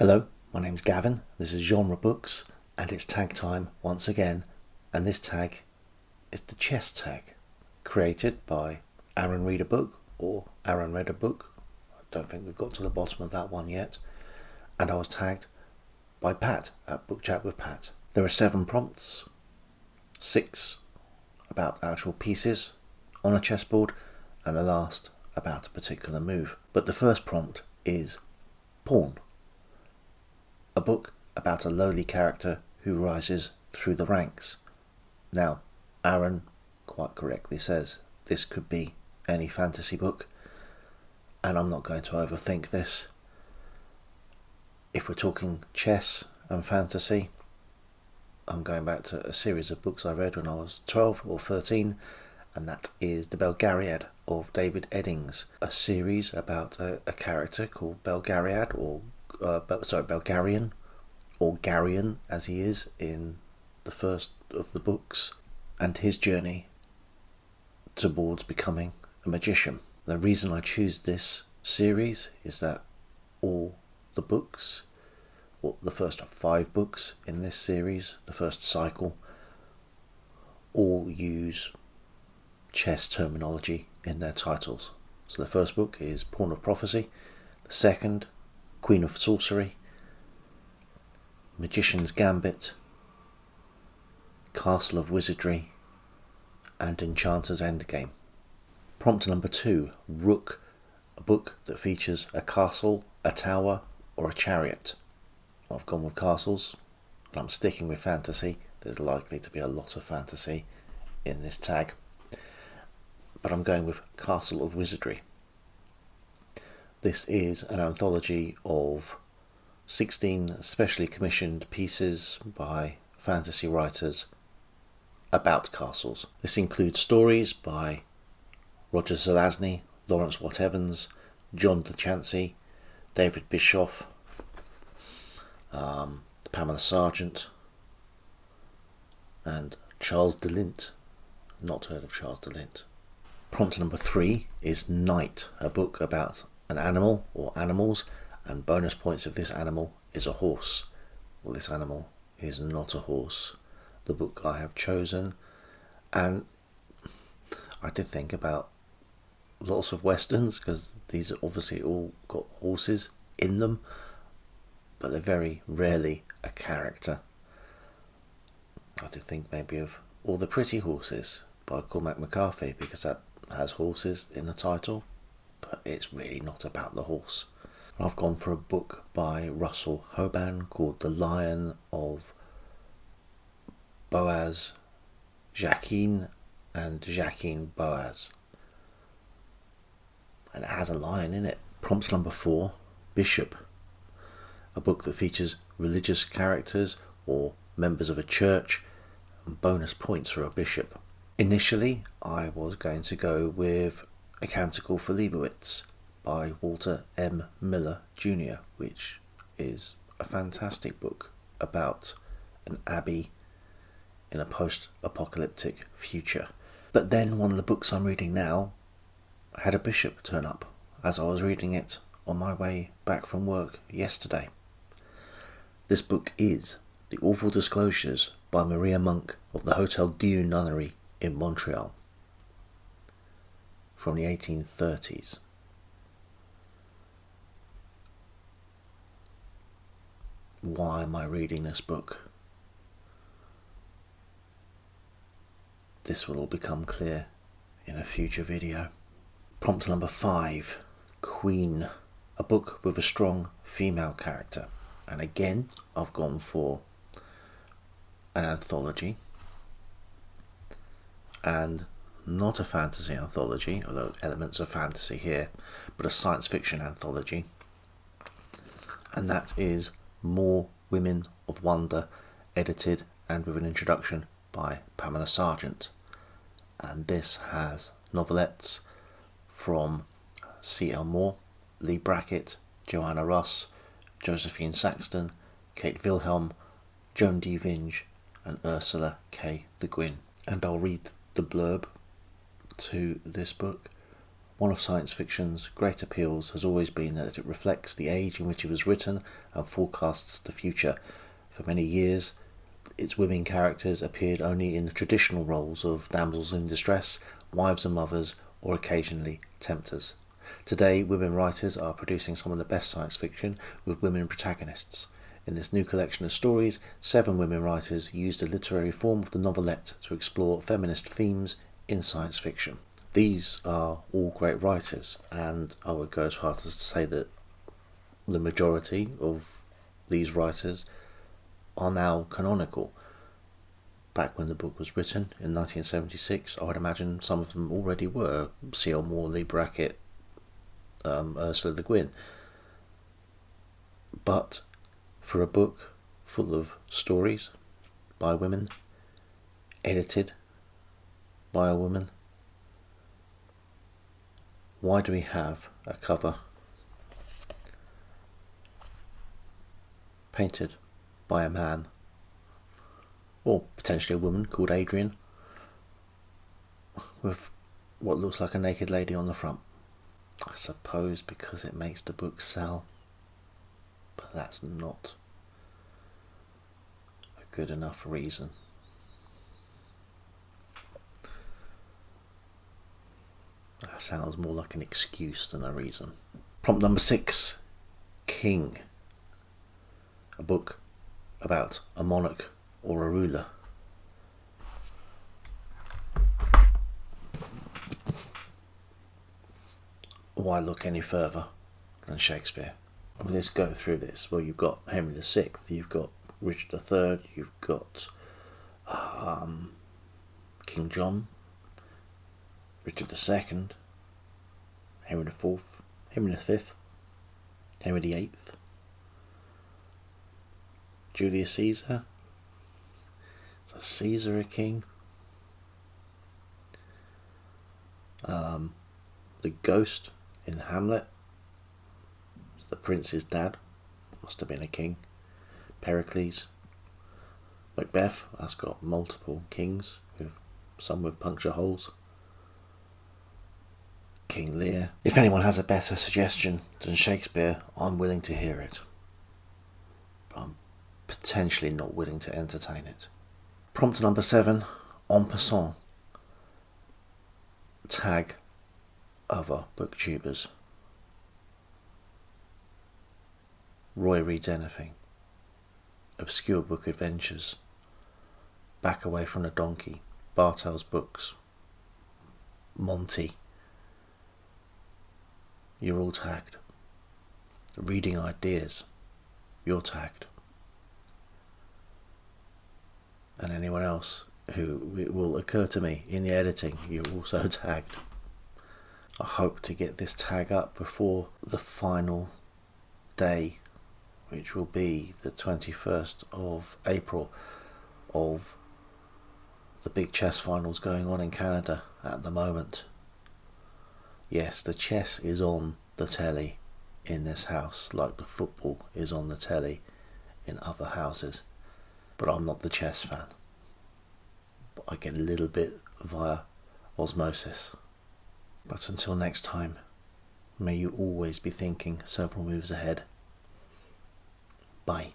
Hello, my name's Gavin, this is Genre Books, and it's tag time once again, and this tag is the chess tag, created by Aaron Read a Book, or Aaron Read a Book. I don't think we've got to the bottom of that one yet, and I was tagged by Pat at Book Chat with Pat. There are 7 prompts, 6 about actual pieces on a chessboard, and the last about a particular move. But the first prompt is Pawn. A book about a lowly character who rises through the ranks. Now, Aaron quite correctly says this could be any fantasy book, and I'm not going to overthink this. If we're talking chess and fantasy, I'm going back to a series of books I read when I was 12 or 13, and that is The Belgariad of David Eddings, a series about a character called Belgariad, Belgarian, or Garion as he is in the first of the books, and his journey towards becoming a magician. The reason I choose this series is that all the books, or the first 5 books in this series, the first cycle, all use chess terminology in their titles. So the first book is Pawn of Prophecy, the second, Queen of Sorcery, Magician's Gambit, Castle of Wizardry, and Enchanter's Endgame. Prompt number 2, Rook, a book that features a castle, a tower, or a chariot. I've gone with castles, and I'm sticking with fantasy. There's likely to be a lot of fantasy in this tag, but I'm going with Castle of Wizardry. This is an anthology of 16 specially commissioned pieces by fantasy writers about castles. This includes stories by Roger Zelazny, Lawrence Watt Evans, John DeChancy, David Bischoff, Pamela Sargent, and Charles DeLint. Not heard of Charles DeLint. Prompt number 3 is Knight, a book about an animal or animals, and bonus points if this animal is a horse. Well, this animal is not a horse. The book I have chosen, and I did think about lots of westerns, because these are obviously all got horses in them, but they're very rarely a character. I did think maybe of All the Pretty Horses by Cormac McCarthy, because that has horses in the title, but it's really not about the horse. I've gone for a book by Russell Hoban called The Lion of Boaz Jachin and Jachin Boaz, and it has a lion in it. Prompt number 4, Bishop, a book that features religious characters or members of a church, and bonus points for a bishop. Initially, I was going to go with A Canticle for Leibowitz by Walter M. Miller Jr., which is a fantastic book about an abbey in a post-apocalyptic future. But then one of the books I'm reading now had a bishop turn up as I was reading it on my way back from work yesterday. This book is The Awful Disclosures by Maria Monk of the Hotel Dieu Nunnery in Montreal from the 1830s. Why am I reading this book? This will all become clear in a future video. Prompt number 5, Queen, a book with a strong female character. And again, I've gone for an anthology, and not a fantasy anthology, although elements of fantasy here, but a science fiction anthology, and that is More Women of Wonder, edited and with an introduction by Pamela Sargent. And this has novelettes from C.L. Moore, Lee Brackett, Joanna Russ, Josephine Saxton, Kate Wilhelm, Joan D. Vinge, and Ursula K. Le Guin. And I'll read the blurb to this book One of science fiction's great appeals has always been that it reflects the age in which it was written and forecasts the future. For many years, its women characters appeared only in the traditional roles of damsels in distress, wives and mothers, or occasionally tempters. Today, women writers are producing some of the best science fiction with women protagonists. In this new collection of stories, 7 women writers used the literary form of the novelette to explore feminist themes in science fiction. These are all great writers, and I would go as far as to say that the majority of these writers are now canonical. Back when the book was written in 1976, I would imagine some of them already were. C.L. Morley, Brackett, Ursula Le Guin. But for a book full of stories by women, edited by a woman, why do we have a cover painted by a man, or potentially a woman called Adrian, with what looks like a naked lady on the front? I suppose because it makes the book sell, but that's not a good enough reason. That sounds more like an excuse than a reason. Prompt number 6, King. A book about a monarch or a ruler. Why look any further than Shakespeare? Let's go through this. Well, you've got Henry VI, you've got Richard III, you've got King John, Richard II, Henry IV, Henry V, Henry VIII, Julius Caesar. Is Caesar a king? The ghost in Hamlet, the prince's dad, must have been a king. Pericles. Macbeth, that's got multiple kings, with some with puncture holes. King Lear. If anyone has a better suggestion than Shakespeare, I'm willing to hear it. But I'm potentially not willing to entertain it. Prompt number 7, en passant. Tag other booktubers. Roy reads anything. Obscure book adventures. Back Away from the Donkey. Bartell's books. Monty. You're all tagged. Reading ideas. You're tagged. And anyone else who it will occur to me in the editing, you're also tagged. I hope to get this tag up before the final day, which will be the 21st of April, of the big chess finals going on in Canada at the moment. Yes, the chess is on the telly in this house, like the football is on the telly in other houses. But I'm not the chess fan. But I get a little bit via osmosis. But until next time, may you always be thinking several moves ahead. Bye.